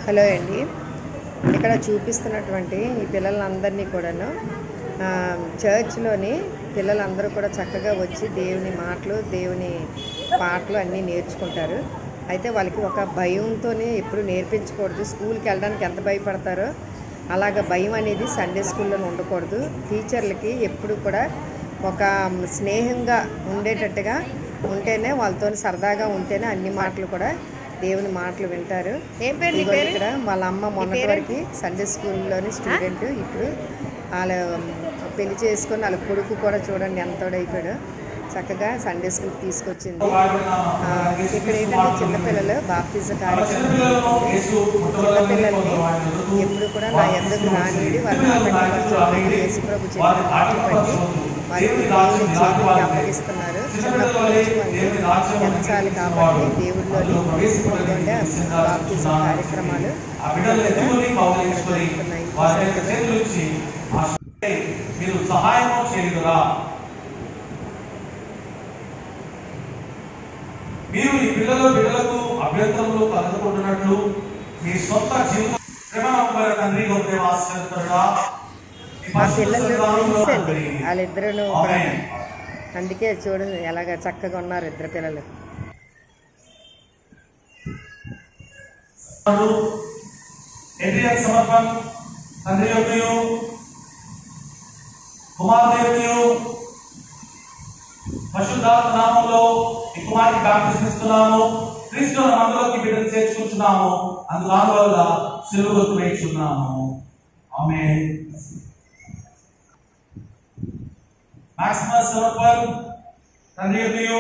Hello అండి, ఇక్కడ చూపిస్తున్నటువంటి ఈ పిల్లలందరినీ కూడాను చర్చ్లోని పిల్లలందరూ కూడా చక్కగా వచ్చి దేవుని మాటలు, దేవుని పాటలు అన్నీ నేర్చుకుంటారు. అయితే వాళ్ళకి ఒక భయంతోనే ఎప్పుడు నేర్పించకూడదు. స్కూల్కి వెళ్ళడానికి ఎంత భయపడతారో అలాగ భయం అనేది సండే స్కూల్లో ఉండకూడదు. టీచర్లకి ఎప్పుడు కూడా ఒక స్నేహంగా ఉండేటట్టుగా ఉంటేనే, వాళ్ళతో సరదాగా ఉంటేనే అన్ని మాటలు కూడా దేవుని మాటలు వింటారు. ఇక్కడ వాళ్ళ అమ్మ మొన్నటి వరకు సండే స్కూల్లోని స్టూడెంట్, ఇప్పుడు వాళ్ళ పెళ్లి చేసుకొని వాళ్ళ కొడుకు కూడా చూడండి ఎంతోడైపోయాడు. చక్కగా సండే స్కూల్కి తీసుకొచ్చింది. ఇక్కడ ఏంటంటే చిన్నపిల్లలు బాప్తిజం కార్యక్రమం, చిన్నపిల్లల్ని ఎప్పుడు కూడా నా ఎద్దకు రానిడి వాళ్ళని యేసుప్రభు చెప్పిన మాటలు బట్టి వారికి దేవుని చేతికి అప్పగిస్తున్నారు. చిన్నప్పటి నుంచి వాళ్ళని పెంచాలి కాబట్టి దేవుళ్ళలోని ఇదిగోండి బాప్తిజం కార్యక్రమాలు మీరు ఈ బిడ్డలకు అభ్యంతరంలో కలుగుకుంటున్నట్లు మీ సొంత జీవితం తండ్రి మా పిల్లలు ఫ్రెండ్స్ అండి వాళ్ళిద్దరూ కూడా. అందుకే చూడండి ఎలాగ చక్కగా ఉన్నారు ఇద్దరు పిల్లలు. సమర్పణ తండ్రి యొక్కయు కుమారుడు పరిశుద్ధాత్మ నామములో ఈ కుమారుడికి బాప్తిజం ఇస్తున్నాము. క్రీస్తు నామములోకి బిడ్డను చేర్చుకుంటున్నాము. అందువల్ల సిలువ గుర్తు వేస్తున్నాము. ఆమేన్. మాక్సిమస్ సమర్పణ తండ్రి యొక్కయు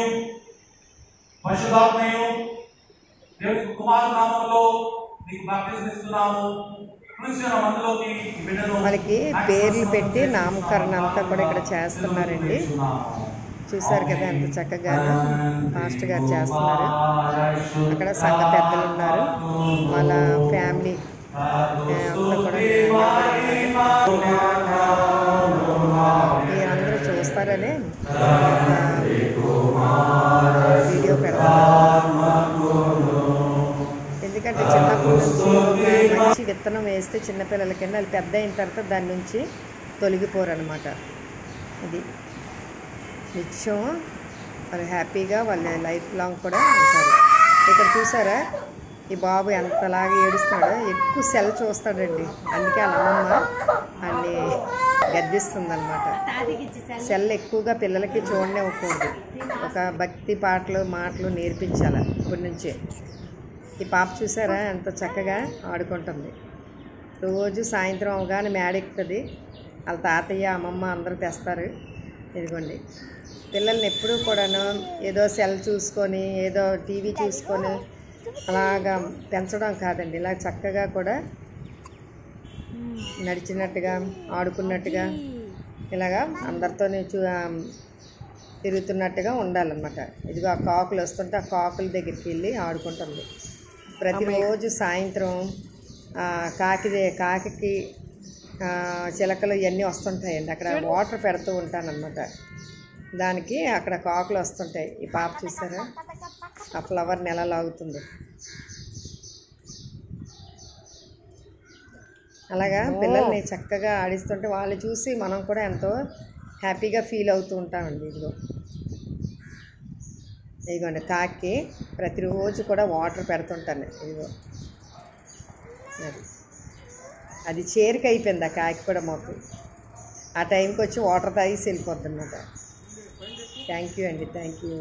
పరిశుద్ధాత్మయు దేవుని కుమారుడు నామములో నీకు బాప్తిజం ఇస్తున్నాము. వాళ్ళకి పేర్లు పెట్టి నామకరణ అంతా కూడా ఇక్కడ చేస్తున్నారండి. చూసారు కదా ఎంత చక్కగా మాస్టర్ గారు చేస్తున్నారు. అక్కడ సంఘ పెద్దలు ఉన్నారు, వాళ్ళ ఫ్యామిలీ అంతా కూడా మీరందరూ చూస్తారని వీడియో పెడతారు. ఎందుకంటే చిన్నప్పటి నుంచి మంచి విత్తనం వేస్తే చిన్నపిల్లలకి వాళ్ళు పెద్ద అయిన తర్వాత దాని నుంచి తొలగిపోరు అనమాట. ఇది నిత్యం వాళ్ళు హ్యాపీగా వాళ్ళ లైఫ్ లాంగ్ కూడా ఉంటారు. ఇక్కడ చూసారా ఈ బాబు ఎంతలాగా ఏడుస్తాడో, ఎక్కువ సెల్ చూస్తాడండి. అందుకే వాళ్ళ అమ్మమ్మ అన్ని గద్దిస్తుంది అనమాట. సెల్ ఎక్కువగా పిల్లలకి చూడనివ్వకూడదు. ఒక భక్తి మాటలు నేర్పించాలి ఇప్పటి నుంచే. ఈ పాప చూసారా ఎంత చక్కగా ఆడుకుంటుంది. రోజు సాయంత్రం అవగానే మేడెక్కుతుంది. వాళ్ళ తాతయ్య అమ్మమ్మ అందరూ తెస్తారు. ఇదిగోండి పిల్లల్ని ఎప్పుడూ కూడాను ఏదో సెల్ చూసుకొని ఏదో టీవీ చూసుకొని అలాగా పెంచడం కాదండి. ఇలా చక్కగా కూడా నడిచినట్టుగా ఆడుకున్నట్టుగా ఇలాగా అందరితో తిరుగుతున్నట్టుగా ఉండాలన్నమాట. ఇదిగో ఆ కాకులు వస్తుంటే ఆ కాకుల దగ్గరికి వెళ్ళి ఆడుకుంటుంది. ప్రతిరోజు సాయంత్రం కాకి చిలకలు ఇవన్నీ వస్తుంటాయండి. అక్కడ వాటర్ పెడుతూ ఉంటానన్నమాట. దానికి అక్కడ కాకులు వస్తుంటాయి. ఈ పాప చూసారా ఆ ఫ్లవర్ని ఎలా లాగుతుందో. అలాగా పిల్లల్ని చక్కగా ఆడిస్తుంటే వాళ్ళు చూసి మనం కూడా ఎంతో హ్యాపీగా ఫీల్ అవుతూ ఉంటామండి. ఇదిగోండి కాకి ప్రతిరోజు కూడా వాటర్ పెడుతుంటాను. ఇదిగో అది చేరిక అయిపోయింది ఆ కాకి కూడా. మాకు ఆ టైంకి వచ్చి వాటర్ తాగేసి వెళ్ళిపోద్ది అన్నమాట. థ్యాంక్ యూ అండి, థ్యాంక్ యూ.